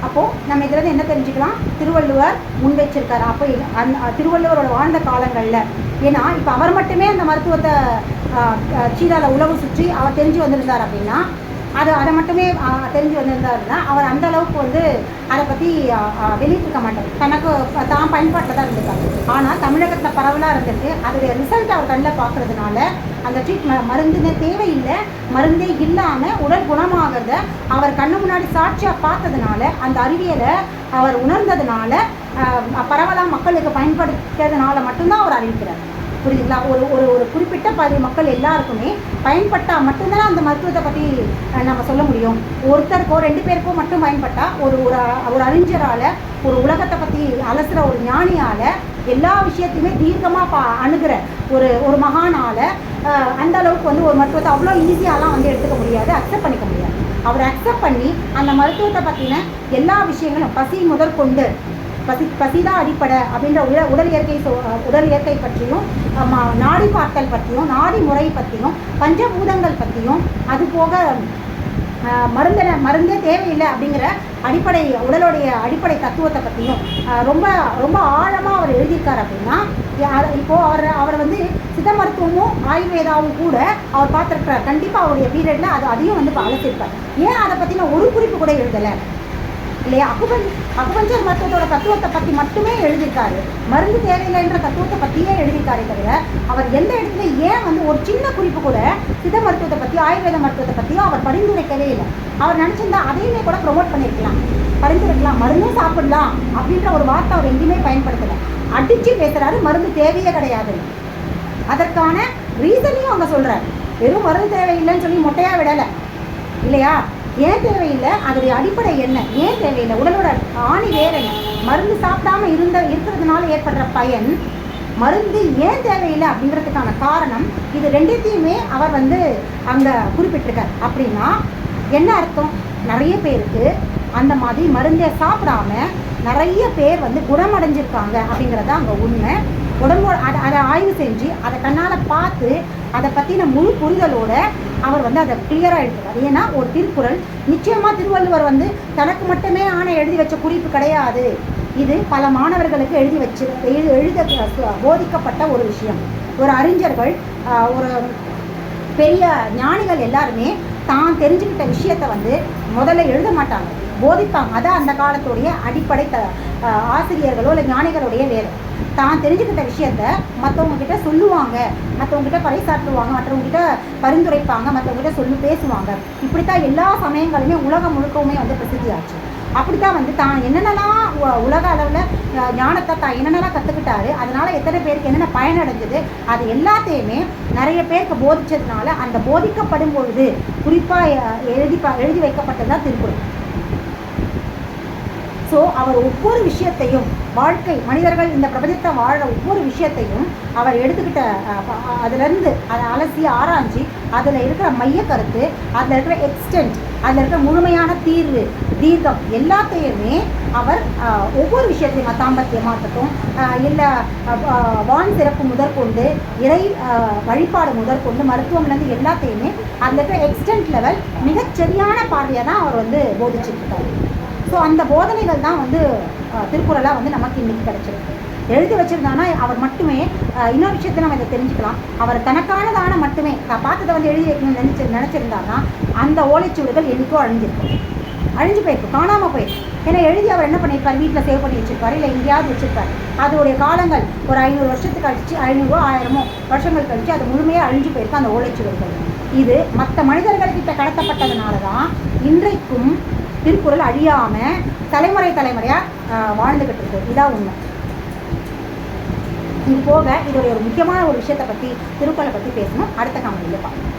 அப்போது நம்ம இதில் என்ன தெரிஞ்சுக்கலாம், திருவள்ளுவர் முன் வச்சிருக்காரு. அப்போ திருவள்ளுவரோட வாழ்ந்த காலங்களில், ஏன்னா இப்போ அவர் மட்டுமே அந்த மருத்துவத்தை சீரால உழவு சுற்றி அவர் தெரிஞ்சு வந்திருந்தார் அப்படின்னா, அதை மட்டுமே தெரிஞ்சு வந்திருந்தாருன்னா அவர் அந்த அளவுக்கு வந்து அதை பற்றி வெளியிட்டிருக்க மாட்டார். தனக்கு தான் பயன்பாட்டில் தான் இருந்திருக்காரு. ஆனால் தமிழகத்தில் பரவலாக இருந்திருக்கு. அதோடைய ரிசல்ட் அவர் கண்ணில் பார்க்குறதுனால அந்த மருந்துனே தேவையில்லை, மருந்தே இல்லாமல் உடல் குணமாகிறத அவர் கண்ணு முன்னாடி சாட்சியாக பார்த்ததுனால, அந்த அறிவியலை அவர் உணர்ந்ததுனால, பரவலாக மக்களுக்கு பயன்படுத்துறதுனால மட்டும்தான் அவர் அறிவிக்கிறார். புரியுதுங்களா? ஒரு ஒரு ஒரு குறிப்பிட்ட பகுதி மக்கள் எல்லாருக்குமே பயன்பட்டால் மட்டும்தான் அந்த மருத்துவத்தை பற்றி நம்ம சொல்ல முடியும். ஒருத்தருக்கோ 2 பேருக்கோ மட்டும் பயன்பட்டால் ஒரு அறிஞரால், ஒரு உலகத்தை பற்றி அலசுகிற ஒரு ஞானியால், எல்லா விஷயத்தையுமே தீர்க்கமாக அணுகிற ஒரு மகானால் அந்த அளவுக்கு வந்து ஒரு மருத்துவத்தை அவ்வளோ ஈஸியாலாம் வந்து எடுத்துக்க முடியாது, அக்செப்ட் பண்ணிக்க முடியாது. அவர் அக்செப்ட் பண்ணி அந்த மருத்துவத்தை பற்றின எல்லா விஷயங்களும் பசி முதற்கொண்டு, பசிதான் அடிப்படை அப்படின்ற உடல் இயற்கை பற்றியும், நாடி பார்த்தல் பற்றியும், நாடி முறை பற்றியும், பஞ்சபூதங்கள் பற்றியும், அது போக மருந்தே தேவையில்லை அப்படிங்கிற உடலுடைய அடிப்படை தத்துவத்தை பற்றியும் ரொம்ப ரொம்ப ஆழமாக அவர் எழுதியிருக்கார். அப்படின்னா இப்போது அவர் வந்து சித்த மருத்துவமும் ஆயுர்வேதாவும் கூட அவர் பார்த்துருக்கிறார். கண்டிப்பாக அவருடைய பீரியடில் அதையும் வந்து அலசிருப்பார். ஏன் அதை பற்றின ஒரு குறிப்பு கூட எழுதலை இல்லையா? அக்குபஞ்சர் மருத்துவத்தோட தத்துவத்தை பற்றி மட்டுமே எழுதியிருக்காரு. மருந்து தேவையில்லைன்ற தத்துவத்தை பற்றியே எழுதியிருக்காரே தவிர, அவர் எந்த இடத்துல ஏன் வந்து ஒரு சின்ன குறிப்பு கூட சித்த மருத்துவத்தை பற்றி, ஆயுர்வேத மருத்துவத்தை பற்றியும் அவர் பரிந்துரைக்கவே இல்லை. அவர் நினச்சிருந்தா அதையுமே கூட ப்ரொமோட் பண்ணியிருக்கலாம், பரிந்துரைக்கலாம், மருந்தும் சாப்பிடலாம் அப்படின்ற ஒரு வார்த்தை அவர் எங்கேயுமே பயன்படுத்தலை. அடித்து பேசுகிறாரு, மருந்து தேவையே கிடையாது. அதற்கான ரீசனையும் அவங்க சொல்கிறார். வெறும் மருந்து தேவையில்லைன்னு சொல்லி மொட்டையாக விடலை இல்லையா? ஏன் தேவையில்லை, அதோடைய அடிப்படை என்ன, ஏன் தேவையில்லை, உடலோட ஆணி வேறு என்ன, மருந்து சாப்பிடாம இருக்கிறதுனால ஏற்படுற பயன், மருந்து ஏன் தேவையில்லை அப்படிங்கிறதுக்கான காரணம், இது ரெண்டுத்தையுமே அவர் வந்து அங்கே குறிப்பிட்டிருக்கார். அப்படின்னா என்ன அர்த்தம்? நிறைய பேருக்கு அந்த மாதிரி மருந்தை சாப்பிடாம நிறைய பேர் வந்து குணமடைஞ்சிருக்காங்க அப்படிங்கிறத அங்கே உண்மை. உடம்போட அதை ஆய்வு செஞ்சு அதை கண்ணால் பார்த்து அதை பற்றின முழு புரிதலோடு அவர் வந்து அதை கிளியராக எடுத்துக்கார். ஏன்னா ஒரு திருக்குறள் நிச்சயமாக திருவள்ளுவர் வந்து தனக்கு மட்டுமே எழுதி வச்ச குறிப்பு கிடையாது. இது பல மாணவர்களுக்கு எழுத போதிக்கப்பட்ட ஒரு விஷயம். ஒரு அறிஞர்கள், ஒரு பெரிய ஞானிகள் எல்லாருமே தான் தெரிஞ்சுக்கிட்ட விஷயத்தை வந்து முதல்ல எழுத மாட்டாங்க, போதிப்பாங்க. அதான் அந்த காலத்துடைய அடிப்படை ஆசிரியர்களோ இல்லை ஞானிகளுடைய வேலை. தான் தெரிஞ்சுக்கிட்ட விஷயத்த மற்றவங்கக்கிட்ட சொல்லுவாங்க, மற்றவங்ககிட்ட பறைசாற்றுவாங்க, மற்றவங்ககிட்ட பரிந்துரைப்பாங்க, மற்றவங்ககிட்ட பேசுவாங்க. இப்படித்தான் எல்லா சமயங்களுமே உலகம் முழுக்கவுமே வந்து பிரசித்தியாச்சு. அப்படித்தான் வந்து தான் என்னென்னலாம் உலக அளவில் ஞானத்தை தான் என்னென்னலாம் கற்றுக்கிட்டாரு, அதனால் எத்தனை பேருக்கு என்னென்ன பயனடைஞ்சது, அது எல்லாத்தையுமே நிறைய பேருக்கு போதிச்சதுனால அந்த போதிக்கப்படும் பொழுது குறிப்பாக எழுதி வைக்கப்பட்டது தான் திருக்குறள். ஸோ அவர் ஒவ்வொரு விஷயத்தையும், வாழ்க்கை மனிதர்கள் இந்த பிரபஞ்சத்தை வாழ ஒவ்வொரு விஷயத்தையும் அவர் எடுத்துக்கிட்ட அதிலிருந்து அதை அலசி ஆராய்ச்சி அதில் இருக்கிற மைய கருத்து, அதில் இருக்கிற எக்ஸ்டென்ட், அதில் இருக்கிற முழுமையான தீர்வு, தீர்க்கம் எல்லாத்தையுமே அவர் ஒவ்வொரு விஷயத்தையும், தாம்பத்தியமாக இருக்கட்டும், இல்லை வான் சிறப்பு முதற்கொண்டு, இறை வழிபாடு முதற்கொண்டு, மருத்துவம்லேருந்து எல்லாத்தையுமே அதில் இருக்கிற எக்ஸ்டென்ட் லெவல் மிகச்சரியான பார்வையாக தான் அவர் வந்து போதிச்சுட்ருக்காரு. ஸோ அந்த போதனைகள் தான் வந்து திருக்குறளாக வந்து நமக்கு இன்றைக்கி கிடச்சிருக்கு. எழுதி வச்சுருந்தானா அவர் மட்டுமே, இன்னொரு விஷயத்தை நம்ம இதை தெரிஞ்சுக்கலாம், அவர் தனக்கானதான மட்டுமே பார்த்ததை வந்து எழுதி வைக்கணும்னு நினச்சிருந்தாருன்னா அந்த ஓலைச்சுவடுகள் என்றைக்கோ அழிஞ்சு போயிருக்கு, காணாமல் போயிருக்கு. ஏன்னா எழுதி அவர் என்ன பண்ணியிருப்பார், வீட்டில் சேவ் பண்ணி வச்சுருப்பார், இல்லை எங்கேயாவது வச்சுருப்பார். அதோடைய காலங்கள் ஒரு 500 வருஷத்துக்கு கழிச்சு, 500 1000 வருஷங்கள் கழிச்சு அது முழுமையாக அழிஞ்சு போயிருக்கு அந்த ஓலைச்சுவடுகள். இது மற்ற மனிதர்கள்கிட்ட கடத்தப்பட்டதுனால தான் இன்றைக்கும் திருக்குறள் அழியாமல் தலைமுறையாக வாழ்ந்துக்கிட்டு இருக்கு. இதான் உண்மை. இது போக இதோடைய ஒரு முக்கியமான ஒரு விஷயத்தை பற்றி, திருக்குறளை பற்றி பேசணும். அடுத்த காணொளியில் பார்க்கணும்.